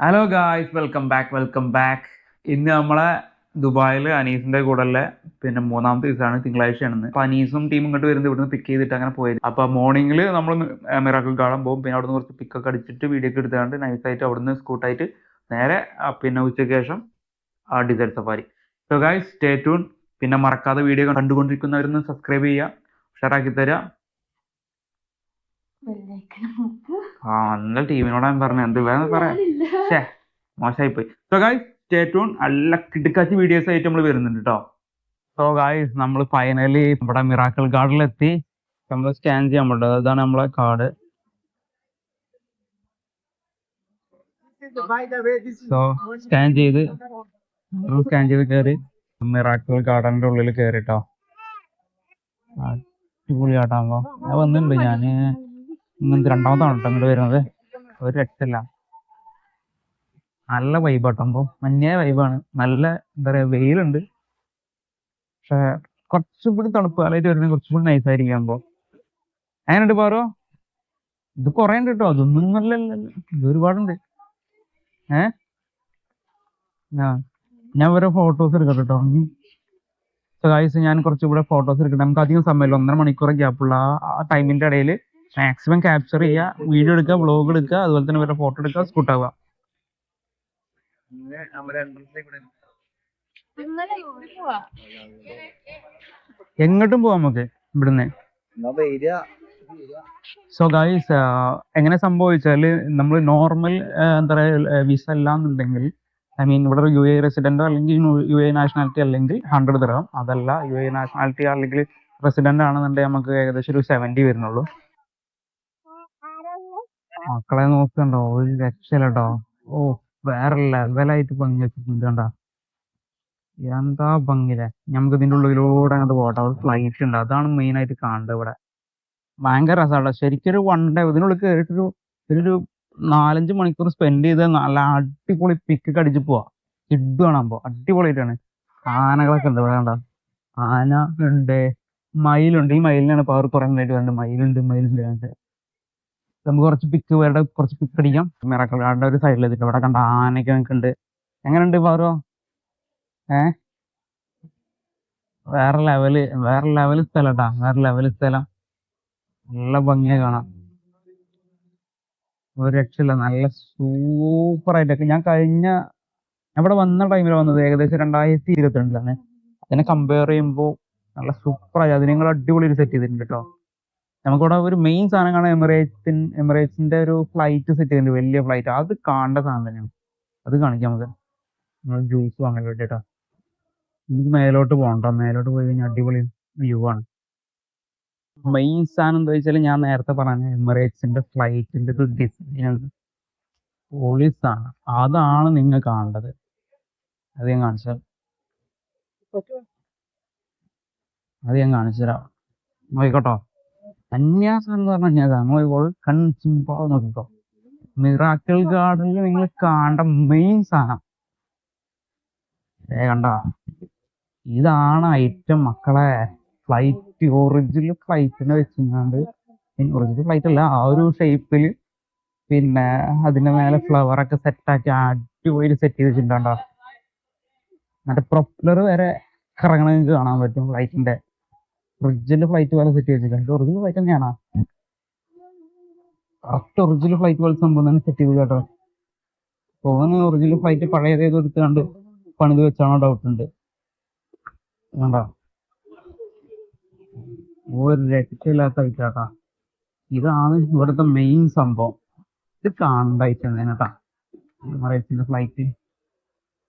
Hello guys, welcome back. ഇന്ന് നമ്മളെ ദുബായിൽ അനീസിന്റെ കൂടെ പിന്നെ മൂന്നാമത്തെ ദിവസമാണ്, തിങ്കളാഴ്ചയാണെന്ന്. അപ്പൊ അനീസും ടീമും ഇങ്ങോട്ട് വരുന്നത് ഇവിടുന്ന് പിക്ക് ചെയ്തിട്ട് അങ്ങനെ പോയത്. അപ്പൊ മോർണിംഗിൽ നമ്മൾ മിറാക്കിൾ ഗാർഡൻ പോകും, പിന്നെ അവിടുന്ന് കുറച്ച് പിക്കൊക്കെ അടിച്ചിട്ട് വീഡിയോ ഒക്കെ എടുത്താണ്ട് നൈസായിട്ട് അവിടുന്ന് സ്കൂട്ടായിട്ട് നേരെ പിന്നെ ഉച്ചയ്ക്ക് ശേഷം decide safari. So guys, stay tune. പിന്നെ മറക്കാതെ വീഡിയോ കണ്ടുകൊണ്ടിരിക്കുന്നവരൊന്ന് സബ്സ്ക്രൈബ് ചെയ്യുക, ഷെയറാക്കി തരാം. നല്ല ടീമിനോട് ഞാൻ പറഞ്ഞത് എന്ത് വേണം പറയാം, മോശമായി പോയി. So guys, stay tune. നല്ല കിടുക്കാച്ചി വീഡിയോസ് ആയിട്ട് നമ്മൾ വരുന്നുണ്ട് കേട്ടോ. സോ ഗായ്സ്, നമ്മൾ ഫൈനലി ഇവിടെ മിറാക്കിൾ ഗാർഡനിലെത്തി. നമ്മൾ സ്കാൻ ചെയ്യാൻ പറ്റും, അതാണ് നമ്മളെ കാർഡ്. സോ സ്കാൻ ചെയ്ത് കയറി മിറാക്കിൾ ഗാർഡന്റെ ഉള്ളിൽ കയറിട്ടോ. അടിപൊളി ആട്ടാകുമ്പോ ഞാൻ വന്നിട്ടുണ്ട്. ഞാന് ഇങ്ങനത്തെ രണ്ടാമതാണ് കേട്ടോ ഇങ്ങോട്ട് വരുന്നത്. ഒരു രക്ഷയില്ല, നല്ല വൈബാട്ടുമ്പോ മഞ്ഞ വൈബാണ്. നല്ല എന്താ പറയാ, വെയിലുണ്ട്, പക്ഷെ കുറച്ചുകൂടി തണുപ്പ് കാലമായിട്ട് വരുന്നത് കുറച്ചുകൂടി നൈസായിരിക്കുമ്പോ. അങ്ങനെയുണ്ട് പാറോ, ഇത് കൊറേ ഉണ്ട് കേട്ടോ, അതൊന്നും നല്ല ഇത് ഒരുപാടുണ്ട്. ഏഹ് ഞാൻ ഓരോ ഫോട്ടോസ് എടുക്കട്ടെ കേട്ടോ. ഗായ്സ്, ഞാൻ കുറച്ചുകൂടെ ഫോട്ടോസ് എടുക്കട്ടെ. നമുക്ക് അധികം സമയമില്ല, 1.5 മണിക്കൂർ ഗ്യാപ്പുള്ള ആ ടൈമിന്റെ ഇടയിൽ മാക്സിമം ക്യാപ്ചർ ചെയ്യുക, വീഡിയോ എടുക്കുക, വ്ളോഗ് എടുക്കുക, അതുപോലെ തന്നെ വേറെ ഫോട്ടോ എടുക്കുക, സ്കൂട്ടാവുക. എങ്ങോട്ടും പോവാം നമുക്ക് ഇവിടുന്ന്. സോ ഗായ്സ്, എങ്ങനെ സംഭവിച്ചാല് നമ്മൾ നോർമൽ എന്താ പറയാ വിസ അല്ലാന്നുണ്ടെങ്കിൽ, ഐ മീൻ ഇവിടെ യു എ റെസിഡന്റോ അല്ലെങ്കിൽ യു എ നാഷണാലിറ്റി അല്ലെങ്കിൽ 100 തരാം. അതല്ല യു എ നാഷണാലിറ്റി അല്ലെങ്കിൽ റെസിഡന്റ് ആണെന്നുണ്ടെങ്കിൽ നമുക്ക് ഏകദേശം ഒരു 70 വരുന്നുള്ളൂ. മക്കളെ നോക്കണ്ടോ, ഒരു രക്ഷയില്ല കേട്ടോ. ഓ, വേറെ ലെവലായിട്ട് ഭംഗി വെച്ചിട്ടുണ്ട് കണ്ടാ, എന്താ ഭംഗിയില്ലേ. നമുക്ക് ഇതിന്റെ ഉള്ളിലൂടെ അങ്ങോട്ട് പോകട്ടെ. അവിടെ ഫ്ലൈറ്റ് ഉണ്ട്, അതാണ് മെയിൻ ആയിട്ട് കാണേണ്ടത് ഇവിടെ. ഭയങ്കര രസമാണ് ശരിക്കൊരു വൺ ഡേ ഇതിനുള്ളിൽ കയറിയിട്ടൊരു ഒരു 4-5 മണിക്കൂർ സ്പെൻഡ് ചെയ്ത് നല്ല അടിപൊളി പിക്കൊക്കെ അടിച്ച് പോവാ. കിഡ് കാണാമ്പോ അടിപൊളിയായിട്ടാണ്. ആനകളൊക്കെ ഉണ്ട് ഇവിടെ കണ്ടോ, ആന ഉണ്ട്, മയിലുണ്ട്. ഈ മയിലിനാണ് പവർ കുറെ നേരമായിട്ട് വേണ്ടത്. മയിലുണ്ട്. നമുക്ക് കുറച്ച് പിക്ക് വേറെ കുറച്ച് പിക്ക് അടിക്കാം. മിറാക്കിൾ ഗാർഡന്റെ ഒരു സൈഡിൽ എത്തിയിട്ട് ഇവിടെ കണ്ട ആനയൊക്കെ നിൽക്കുന്നുണ്ട്. എങ്ങനെയുണ്ട് പവറോ? ഏഹ് വേറെ ലെവല് സ്ഥലം കേട്ടാ, വേറെ ലെവല് സ്ഥലം. നല്ല ഭംഗിയായി കാണാം, ഒരു രക്ഷയില്ല. നല്ല സൂപ്പർ ആയിട്ടൊക്കെ. ഞാൻ ഇവിടെ വന്ന ടൈമിൽ വന്നത് ഏകദേശം 2022-ലാണ്. അതിനെ കമ്പയർ ചെയ്യുമ്പോൾ നല്ല സൂപ്പറായി. അത് നിങ്ങൾ അടിപൊളി ഒരു സെറ്റ് ചെയ്തിട്ടുണ്ട് കേട്ടോ. നമുക്കിവിടെ ഒരു മെയിൻ സാധനം കാണാൻ എമിറേറ്റ്സിന്റെ ഒരു ഫ്ലൈറ്റ് സെറ്റ് ചെയ്തിട്ടുണ്ട്, വലിയ ഫ്ലൈറ്റ്. അത് കാണേണ്ട സാധനം തന്നെയാണ്, അത് കാണിക്കാം നമുക്ക്. നമ്മൾ ജ്യൂസ് വാങ്ങാൻ വേണ്ടിട്ടോ. നമുക്ക് മേലോട്ട് പോകണ്ടോ, മേലോട്ട് പോയി കഴിഞ്ഞാൽ അടിപൊളി വ്യൂ ആണ്. മെയിൻ സാധനം എന്താ വെച്ചാൽ, ഞാൻ നേരത്തെ പറഞ്ഞ എമിറേറ്റ്സിന്റെ ഫ്ലൈറ്റിന്റെ ഒരു ഡിസൈൻ പോളീസാണ്, അതാണ് നിങ്ങൾ കാണേണ്ടത്. അത് ഞാൻ കാണിച്ചു തരാം. നോക്കിക്കോട്ടോ. സന്യാസം എന്ന് പറഞ്ഞാൽ നമ്മൾ കൺസിമ്പാവ് നോക്കിക്കോ. മിറാക്കിൾ ഗാർഡനിൽ നിങ്ങൾ കാണേണ്ട മെയിൻ സാധനം കണ്ട, ഇതാണ് ഐറ്റം മക്കളെ. ഫ്ലൈറ്റ്, ഒറിജിനൽ ഫ്ലൈറ്റിനെ വെച്ചിങ്ങാണ്ട്, ഒറിജിനൽ ഫ്ലൈറ്റ് അല്ല, ആ ഒരു ഷേപ്പിൽ, പിന്നെ അതിന്റെ മേലെ ഫ്ലവറൊക്കെ സെറ്റാക്കി അടിപൊളി സെറ്റ് ചെയ്ത് വെച്ചിട്ടുണ്ടോ. മറ്റേ പ്രൊപ്പലർ വരെ കറങ്ങണ കാണാൻ പറ്റും ഫ്ലൈറ്റിന്റെ. ഒറിജിനൽ ഫ്ലൈറ്റ് പോലെ സെറ്റ് ചെയ്തിട്ടുണ്ട്. ഒറിജിനൽ ഫ്ലൈറ്റ് തന്നെയാണോ? ഒറിജിനൽ ഫ്ലൈറ്റ് പോലെ സംഭവം തന്നെ സെറ്റ് ചെയ്ത് കേട്ടോ. തോന്നുന്നു ഒറിജിനൽ ഫ്ലൈറ്റ് പഴയതേത് എടുത്തുകൊണ്ട് പണിത് വെച്ചാണോ ഡൗട്ട് ഉണ്ട്. വേണ്ട, ഒരു രക്ഷയില്ലാത്ത ഐറ്റാട്ടാ. ഇതാണ് ഇവിടുത്തെ മെയിൻ സംഭവം. ഇത് കാണേണ്ട ഐറ്റം കേട്ടാ. എമിറേറ്റ്സിന്റെ ഫ്ലൈറ്റ്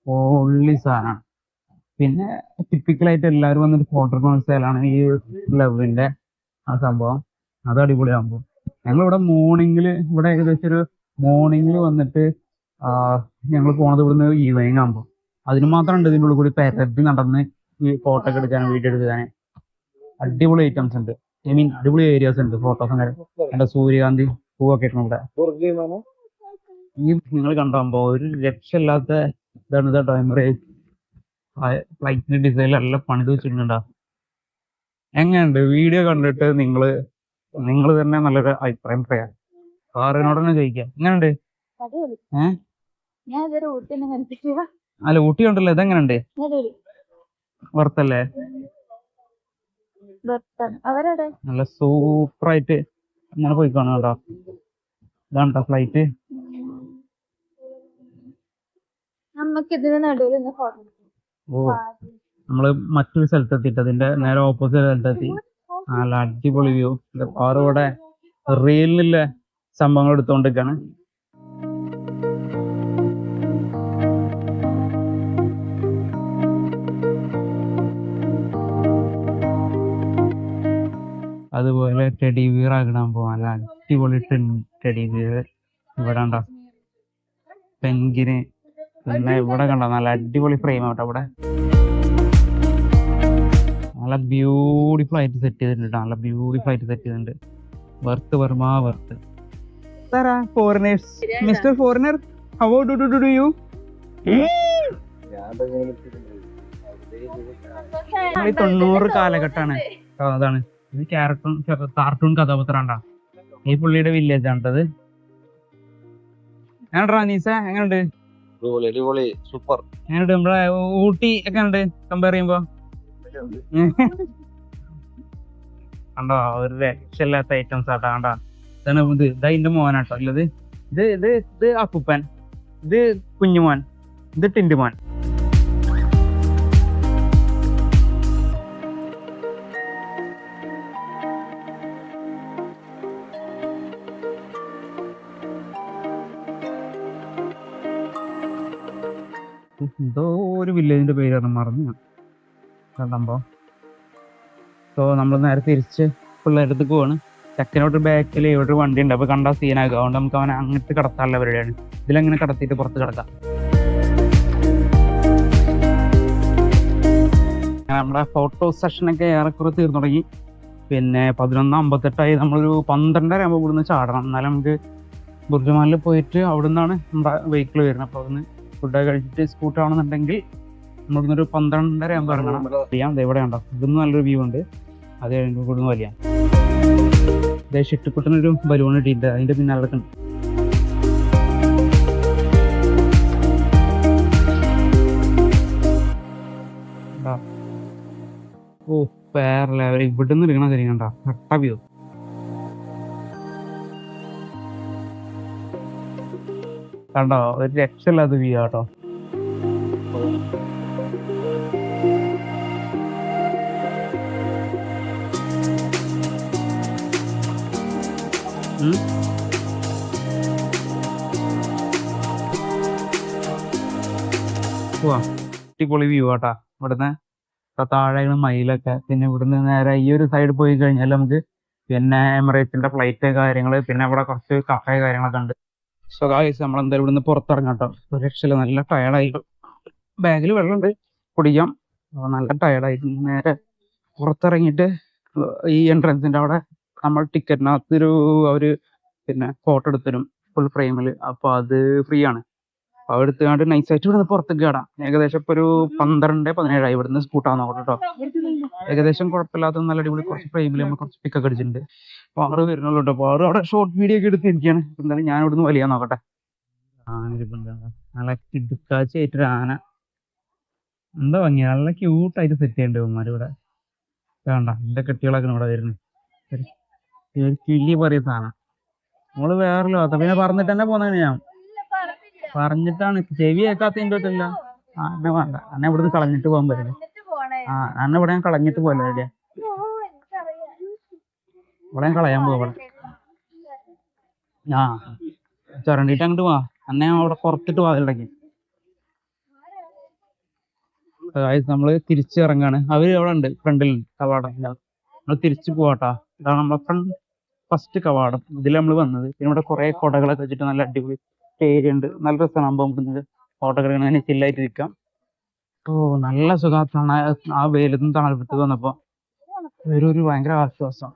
പൊള്ളി സാധനമാണ്. പിന്നെ ടിപ്പിക്കലായിട്ട് എല്ലാവരും വന്നിട്ട് ഫോട്ടോ എടുക്കുന്ന സ്ഥലമാണ് ഈ ലവിന്റെ ആ സംഭവം. അത് അടിപൊളിയാകുമ്പോൾ ഞങ്ങളിവിടെ ഇവിടെ ഏകദേശം ഒരു മോർണിംഗിൽ വന്നിട്ട് ഞങ്ങൾ പോണത് ഇവിടുന്ന് ഈവനിങ് ആകുമ്പോൾ. അതിന് മാത്രം ഉണ്ട് ഇതിൻ്റെ ഉള്ളിൽ കൂടി പരതി നടന്ന് ഈ ഫോട്ടോ ഒക്കെ എടുക്കാനും വീഡിയോ എടുക്കാനും. അടിപൊളി ഐറ്റംസ് ഉണ്ട്, ഐ മീൻ അടിപൊളി ഏരിയാസ് ഉണ്ട്. ഫോട്ടോസ് അങ്ങനെ എൻ്റെ സൂര്യകാന്തി പൂവൊക്കെ ഇട്ടുണ്ട് ഇവിടെ. ഈ നിങ്ങൾ കണ്ടാകുമ്പോൾ ഒരു രക്ഷയില്ലാത്ത ഇതാണ് കേട്ടോ. എമിറേറ്റ്സ് ഫ്ലൈറ്റിന്റെ ഡിസൈൻ എല്ലാം പണിത് വെച്ചിട്ടുണ്ടോ. എങ്ങനെയുണ്ട്? വീഡിയോ കണ്ടിട്ട് നിങ്ങൾ തന്നെ നല്ലൊരു അഭിപ്രായം പറയാം. കാറിനോട് തന്നെ ചോദിക്കാം, എങ്ങനെയുണ്ട്? അല്ല ഊട്ടി ഉണ്ടല്ലോ ഇതെങ്ങനെയുണ്ട് വറുത്തല്ലേ നല്ല സൂപ്പറായിട്ട് ഇങ്ങനെ പോയി കാണാം കേട്ടോ ഇതാണ്ടോ ഫ്ലൈറ്റ് ഓ നമ്മള് മറ്റൊരു സ്ഥലത്തെത്തിയിട്ട് അതിന്റെ നേരെ ഓപ്പോസിറ്റ് സ്ഥലത്തെത്തി നല്ല അടിപൊളി വ്യൂ ആറുകൂടെ റീലിലെ സംഭവങ്ങൾ എടുത്തുകൊണ്ടിരിക്കാണ് അതുപോലെ ടെഡി ബിയർ ആക്കിടാൻ പോവാൻ നല്ല അടിപൊളി ടെഡി ബിയർ ഇവിടെ ഉണ്ടോ പെൻഗിന് പിന്നെ ഇവിടെ കണ്ടോ നല്ല അടിപൊളി ഫ്രെയിം ആട്ടോ ഇവിടെ നല്ല ബ്യൂട്ടിഫുൾ ആയിട്ട് സെറ്റ് ചെയ്തിട്ടുണ്ട് നല്ല ബ്യൂട്ടിഫുൾ ആയിട്ട് സെറ്റ് ചെയ്തിട്ടുണ്ട് വർത്ത് വർമാ വർത്ത് foreigners mister foreigner how do you നമ്മൾ 90 കാലഘട്ടമാണ് അതാണ് ഇത് കാർട്ടൂൺ കഥാപാത്രണ്ടാ ഈ പുള്ളിയുടെ വില്ലേജ് ആണത് എങ്ങനെയാ നീസ എങ്ങനെയുണ്ട് സൂപ്പർ എങ്ങനെയുണ്ട് നമ്മളെ ഊട്ടി ഒക്കെ ഉണ്ട് കമ്പയർ ചെയ്യുമ്പോ കണ്ടോ ഒരു രക്ഷയില്ലാത്ത ഐറ്റംസ് ആട്ടോ കണ്ടോ ഇതാണ് ഇത് ഇതിന്റെ മോനാട്ടോ ഉള്ളത് ഇത് അപ്പൂപ്പൻ ഇത് കുഞ്ഞുമോൻ ഇത് ടിൻറ്റുമോൻ എന്തോ ഒരു വില്ലേജിന്റെ പേരാണ് മറന്നു കണ്ടമ്പോ സോ നമ്മൾ നേരെ തിരിച്ച് പിള്ളേരടുത്ത് പോവാണ് ചെക്കനോട്ട് ബാക്കിൽ ഇവിടെ ഒരു വണ്ടി ഉണ്ട് അപ്പൊ കണ്ടാ സീനാകും അതുകൊണ്ട് നമുക്ക് അവനെ അങ്ങോട്ട് കടത്താനുള്ള പരിപാടിയാണ് ഇതിലെങ്ങനെ കടത്തിയിട്ട് പുറത്ത് കിടക്കാം നമ്മുടെ ഫോട്ടോ സെഷനൊക്കെ ഏറെക്കുറെ തീർന്നു തുടങ്ങി പിന്നെ 11:58 നമ്മളൊരു 12:30 ആകുമ്പോൾ ഇവിടുന്ന് ചാടണം എന്നാലും നമുക്ക് ബുർജുമാനിൽ പോയിട്ട് അവിടെ നിന്നാണ് നമ്മുടെ വെഹിക്കിൾ വരുന്നത് അപ്പോൾ അവിടുന്ന് ഫുഡൊക്കെ കഴിച്ചിട്ട് സ്കൂട്ടർ ആണെന്നുണ്ടെങ്കിൽ നമ്മളിവിടുന്ന് ഒരു 12:30 ആകുമ്പോൾ ഇറങ്ങണം അറിയാം ഇവിടെ ഉണ്ടോ ഇതൊന്നും നല്ലൊരു വ്യൂ ഉണ്ട് അത് കഴിയുമ്പോൾ ഇവിടുന്ന് വലിയ ഷിട്ടുക്കുട്ടനൊരു ബലൂൺ ഇട്ടിട്ടുണ്ട് അതിന്റെ പിന്നാലെ നടക്കുന്നുണ്ട് ഓ വേറെ ലെവൽ ഇവിടുന്ന് എടുക്കണ കാര്യം കണ്ടോ കട്ട വ്യൂ കണ്ടോ ഒരു രക്ഷയില്ലാത്ത വ്യൂ ആട്ടോ അടിപൊളി വ്യൂ ആട്ടാ ഇവിടുന്ന് താഴെ മയിലൊക്കെ പിന്നെ ഇവിടുന്ന് നേരെ ഈ ഒരു സൈഡ് പോയി കഴിഞ്ഞാൽ നമുക്ക് പിന്നെ എമിറേറ്റ്സിന്റെ ഫ്ലൈറ്റ് കാര്യങ്ങള് പിന്നെ ഇവിടെ കുറച്ച് കഫേ കാര്യങ്ങളൊക്കെ ഉണ്ട് സോ ഗായ്സ് നമ്മളെന്തായാലും ഇവിടുന്ന് പുറത്തിറങ്ങാം കേട്ടോ ഒരു രക്ഷയില്ല നല്ല ടയർഡായി ബാഗിൽ വെള്ളമുണ്ട് കുടിക്കാം നല്ല ടയർഡായി നേരെ പുറത്തിറങ്ങിയിട്ട് ഈ എൻട്രൻസിന്റെ അവിടെ നമ്മൾ ടിക്കറ്റിനകത്തൊരു അവര് പിന്നെ ഫോട്ടോ എടുത്തരും ഫുൾ ഫ്രെയിമിൽ അപ്പൊ അത് ഫ്രീ ആണ് അപ്പൊ എടുത്തുകൊണ്ട് നൈസായിട്ട് ഇവിടുന്ന് പുറത്തേക്ക് കയറാം ഏകദേശം ഇപ്പൊ ഒരു 12:17 ഇവിടുന്ന് സ്കൂട്ടാന്ന് നോക്കട്ടെ കേട്ടോ ഏകദേശം കുഴപ്പമില്ലാത്ത നല്ല അടിപൊളി കുറച്ച് ഫ്രെയിമിൽ നമ്മൾ കുറച്ച് പിക്കൊക്കെ അടിച്ചിട്ടുണ്ട് പാറ് വരുന്നുള്ളൂ കേട്ടോ പാറ് അവിടെ ഷോർട്ട് വീഡിയോ ഒക്കെ എടുത്തിരിക്കുകയാണ് എന്തായാലും ഞാൻ ഇവിടുന്ന് വലിയ നോക്കട്ടെ നല്ല കിടുക്കാച്ചായിട്ടൊരു ആന എന്താ ഭംഗിയ നല്ല ക്യൂട്ടായിട്ട് സെറ്റ് ചെയ്യണ്ടേ ഉമ്മാര് ഇവിടെ വേണ്ട എന്റെ കെട്ടികളൊക്കെ ഇവിടെ വരുന്നത് കിളി പറയ സാധനം നമ്മള് വേറെ ലോകത്ത പിന്നെ പറഞ്ഞിട്ട് തന്നെ പോന്നെ ഞാൻ പറഞ്ഞിട്ടാണ് ചെവി കേൾക്കാത്തതിൻ്റെ ഒറ്റല്ല എന്നെ വേണ്ട എന്നെ ഇവിടുന്ന് കളഞ്ഞിട്ട് പോകാൻ പറ്റില്ല എന്നെ ഇവിടെ ഞാൻ കളഞ്ഞിട്ട് പോലെ ഇവിടെ ഞാൻ കളയാൻ പോവാ ആ ചുരണ്ടിട്ട് അങ്ങോട്ട് പോവാ എന്നെ അവിടെ പുറത്തിട്ട് വാതിലടക്കി നമ്മള് തിരിച്ചിറങ്ങാണ് അവര് അവിടെ ഉണ്ട് ഫ്രണ്ടിലുണ്ട് കവാടം നമ്മൾ തിരിച്ചു പോവാട്ടാ ഇതാണ് നമ്മളെ ഫസ്റ്റ് കവാടം ഇതിൽ നമ്മൾ വന്നത് പിന്നെ ഇവിടെ കുറെ കൊടകളൊക്കെ വെച്ചിട്ട് നല്ല അടിപൊളി ഏരിയ ഉണ്ട് നല്ല രസമാണ് സംഭവം ഫോട്ടോകൾ അങ്ങനെ ചില്ലായിട്ടിരിക്കാം ഓ നല്ല സുഖമാണ് ആ വെയിലത്തും തണുപ്പത്ത് വന്നപ്പോ ഒരു ഭയങ്കര ആശ്വാസം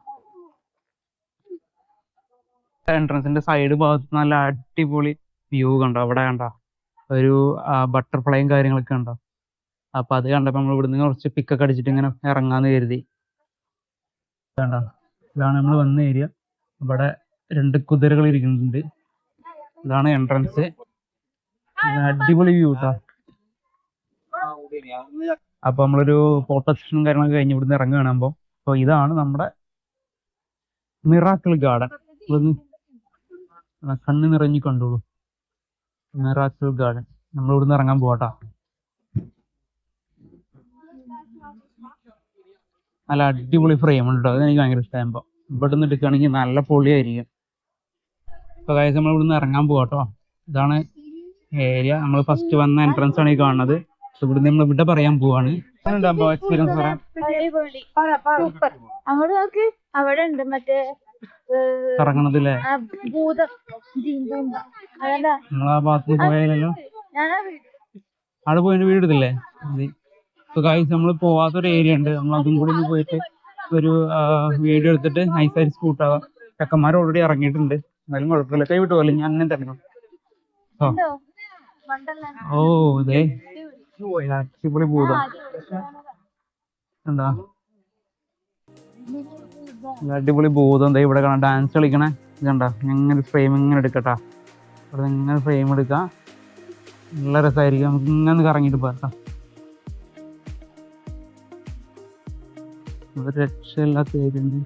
എൻട്രൻസിന്റെ സൈഡ് ഭാഗത്ത് നല്ല അടിപൊളി വ്യൂ കണ്ടോ അവിടെ കണ്ടോ ഒരു ബട്ടർഫ്ലൈയും കാര്യങ്ങളൊക്കെ ഉണ്ടോ അപ്പൊ അത് കണ്ടപ്പോ നമ്മൾ ഇവിടുന്ന് കുറച്ച് പിക്കൊക്കെ അടിച്ചിട്ട് ഇങ്ങനെ ഇറങ്ങാന്ന് കരുതി കണ്ടോ ഇതാണ് നമ്മൾ വന്ന ഏരിയ ഇവിടെ 2 കുതിരകൾ ഇരിക്കുന്നുണ്ട് ഇതാണ് എൻട്രൻസ് അടിപൊളി വ്യൂ കേട്ടോ. അപ്പൊ നമ്മളൊരു ഫോട്ടോ സെഷനും കാര്യങ്ങളൊക്കെ കഴിഞ്ഞ് ഇവിടുന്ന് ഇറങ്ങുകയാണ്. അപ്പൊ ഇതാണ് നമ്മുടെ മിറാക്കിൾ ഗാർഡൻ. കണ്ണ് നിറഞ്ഞു കണ്ടോളൂ. Miracle garden. നമ്മൾ ഇവിടുന്ന് ഇറങ്ങാൻ പോവാട്ടാ. നല്ല അടിപൊളി ഫ്രെയിം ഉണ്ട് കേട്ടോ. അത് എനിക്ക് ഭയങ്കര ഇഷ്ടമാകുമ്പോ ഇവിടെ നിന്ന് എടുക്കുകയാണെങ്കിൽ നല്ല പൊളിയായിരിക്കും. ഇപ്പൊ കാര്യം നമ്മൾ ഇവിടുന്ന് ഇറങ്ങാൻ പോവാട്ടോ. ഇതാണ് ഏരിയ. നമ്മൾ ഫസ്റ്റ് വന്ന എൻട്രൻസ് ആണ് ഈ കാണുന്നത്. ഇവിടുന്ന് നമ്മൾ ഇവിടെ പറയാൻ പോവാണ്. എക്സ്പീരിയൻസ് പറയാം. സൂപ്പർ. അങ്ങോട്ട് നോക്ക്, അവിടെ ഉണ്ട് മറ്റേ കറങ്ങണതില്ലേ? ഭൂതം അതല്ല, നമ്മളാ ഭാഗത്ത് പോയാലോ. ഞാനാ അവിടെ പോയിട്ട് വീട് എടുത്തില്ലേ? ഇപ്പൊ കാര്യം നമ്മൾ പോവാത്തൊരു ഏരിയ ഉണ്ട്. നമ്മൾ അതും കൂടി ഒന്ന് പോയിട്ട് ഒരു വീഡിയോ എടുത്തിട്ട് നൈസായിട്ട് സ്കൂട്ടാവാം. ചെക്കന്മാർ ഓൾറെഡി ഇറങ്ങിയിട്ടുണ്ട്. എന്നാലും കുഴപ്പമില്ല, കൈ വിട്ടു പോലെ ഞാൻ അങ്ങനെ തന്നെ. ഓ ഇതേ അടിപൊളി ഭൂതം എന്താ, അടിപൊളി ഭൂതം എന്താ ഇവിടെ കാണാം. ഡാൻസ് കളിക്കണേ ഇതുണ്ട. ഇങ്ങനെ ഫ്രെയിം ഇങ്ങനെ എടുക്കട്ടാ. ഇവിടെ ഇങ്ങനെ ഫ്രെയിം എടുക്കാം. നല്ല രസമായിരിക്കും. നമുക്ക് ഇങ്ങനെ കറങ്ങിയിട്ട് പോകാം. ഒരു രക്ഷയില്ലാത്ത ഏരിയ ഉണ്ട്.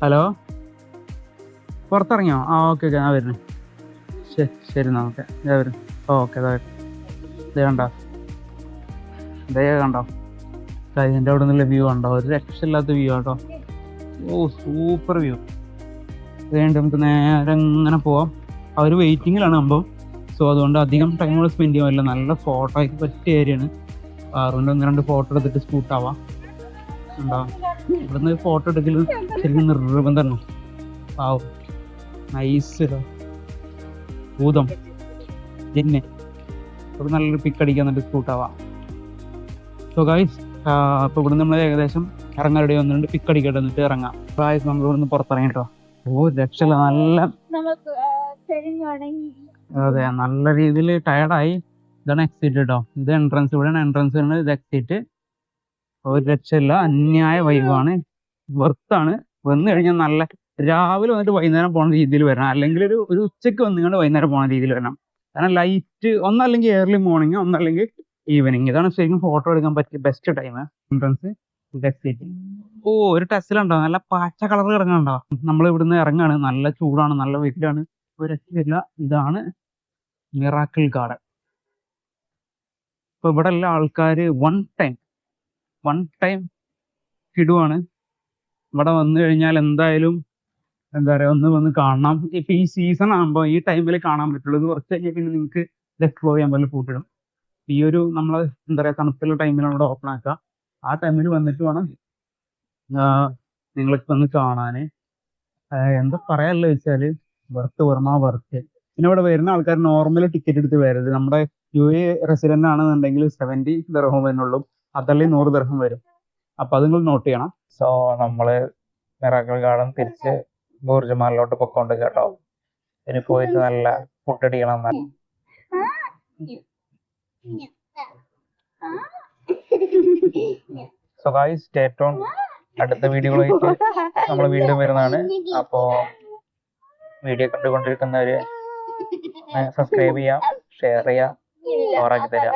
ഹലോ, പുറത്തിറങ്ങിയോ? ആ ഓക്കെ ഓക്കെ, ഞാൻ വരുന്നു. ശരി എന്നാ, ഓക്കെ ഞാൻ വരും. ഓക്കെ അതാ വരും. ഇതേ കണ്ടോ, ഇതേ കണ്ടോ, ഇതിൻ്റെ അവിടെ നിന്നുള്ള വ്യൂ കണ്ടോ? ഒരു രക്ഷയില്ലാത്ത വ്യൂ കേട്ടോ. ഓ സൂപ്പർ വ്യൂ. ഇതേണ്ട നമുക്ക് നേരെ ഇങ്ങനെ പോവാം. അവർ വെയിറ്റിങ്ങിലാണ് സംഭവം. സോ അതുകൊണ്ട് അധികം ടൈം കൂടെ സ്പെൻഡ് ചെയ്യാൻ പറ്റില്ല. നല്ല ഫോട്ടോയ്ക്ക് പറ്റിയ ഏരിയയാണ്. അതുകൊണ്ട് ഒന്ന് രണ്ട് ഫോട്ടോ എടുത്തിട്ട് സ്കൂട്ടാവാം. ഉണ്ടാവും ഇവിടുന്ന് ഫോട്ടോ എടുക്കൽ ശരിക്കും നിർബന്ധമാണ്. ആവും നൈസ് ഭൂതം ജിന്നെ. അപ്പോൾ നല്ലൊരു പിക്ക് അടിക്കാൻ എന്നിട്ട് സ്കൂട്ടാവാം. സോ ഗായ്സ്, അപ്പോൾ ഇവിടുന്ന് നമ്മൾ ഏകദേശം ഇറങ്ങാൻ റെഡി വന്നിട്ടുണ്ട്. പിക്ക് അടിക്കട്ടെ എന്നിട്ട് ഇറങ്ങാം. ഗായ്സ് നമ്മൾ ഇവിടുന്ന് പുറത്തിറങ്ങിട്ടോ. ഓ രക്ഷയില്ല, നല്ല അതെ നല്ല രീതിയിൽ ടയർഡായി. ഇതാണ് എക്സിറ്റ് കേട്ടോ. ഇത് എൻട്രൻസ്, ഇവിടെയാണ് എൻട്രൻസ് വരുന്നത്. ഇത് എക്സിറ്റ്. ഒരു രക്ഷയില്ല, അന്യായ വൈബാണ്, വർത്താണ്. വന്നു കഴിഞ്ഞാൽ നല്ല രാവിലെ വന്നിട്ട് വൈകുന്നേരം പോണ രീതിയിൽ വരണം. അല്ലെങ്കിൽ ഒരു ഉച്ചയ്ക്ക് വന്നുകൊണ്ട് വൈകുന്നേരം പോണ രീതിയിൽ വരണം. കാരണം ലൈറ്റ് ഒന്നല്ലെങ്കിൽ ഏർലി മോർണിംഗ്, ഒന്നല്ലെങ്കിൽ ഈവനിങ്. ഇതാണ് ശരിക്കും ഫോട്ടോ എടുക്കാൻ പറ്റിയ ബെസ്റ്റ് ടൈം. എൻട്രൻസ് ഇത് എക്സിറ്റ്. ഓ ഒരു ടെസ്റ്റിലുണ്ടോ, നല്ല പച്ച കളർ കിടങ്ങുന്നുണ്ടോ. നമ്മൾ ഇവിടുന്ന് ഇറങ്ങാണ്. നല്ല ചൂടാണ്, നല്ല വെയിലാണ്. ഒരു രക്ഷയില്ല. ഇതാണ് മിറാക്കിൾ ഗാർഡൻ. ഇപ്പൊ ഇവിടെ എല്ലാ ആൾക്കാർ വൺ ടൈം കിടുവാണ്. ഇവിടെ വന്നു കഴിഞ്ഞാൽ എന്തായാലും എന്താ പറയുക, ഒന്ന് വന്ന് കാണണം. ഇപ്പൊ ഈ സീസൺ ആകുമ്പോൾ ഈ ടൈമിൽ കാണാൻ പറ്റുള്ളൂ. ഇത് കുറച്ച് കഴിഞ്ഞാൽ പിന്നെ നിങ്ങൾക്ക് ഇത് എക്സ്പ്ലോർ ചെയ്യാൻ പോലെ കൂട്ടിടും. ഈ ഒരു നമ്മൾ എന്താ പറയുക തണുപ്പുള്ള ടൈമിലാണ് ഇവിടെ ഓപ്പൺ ആക്കുക. ആ ടൈമിൽ വന്നിട്ട് വേണം നിങ്ങൾക്ക് വന്ന് കാണാൻ. എന്താ പറയാനുള്ള വെച്ചാൽ വർത്ത് വർമ്മ വർത്ത്. പിന്നെ ഇവിടെ വരുന്ന ആൾക്കാർ നോർമൽ ടിക്കറ്റ് എടുത്ത് വരരുത്. നമ്മുടെ UAE റെസിഡന്റ് ആണെന്നുണ്ടെങ്കിൽ 70 ദിർഹം വരുന്നുള്ളൂ. അതല്ലെങ്കിൽ 100 ദിർഹം വരും. അപ്പൊ അത് നിങ്ങൾ നോട്ട് ചെയ്യണം. സോ നമ്മള് മിറാക്കിൾ ഗാർഡൻ തിരിച്ച് ബുർജ് മഹലിലോട്ട് പൊക്കോണ്ട് കേട്ടോ. ഇനി പോയിട്ട് നല്ല ഫുഡ് അടിക്കണം. So guys stay tune. അടുത്ത വീഡിയോകളായിട്ട് നമ്മൾ വീണ്ടും വരുന്നതാണ്. അപ്പോൾ വീഡിയോ കണ്ടുകൊണ്ടിരിക്കുന്നവര് സബ്സ്ക്രൈബ് ചെയ്യാം, ഷെയർ ചെയ്യാം, ഓറാക്കി തരാം.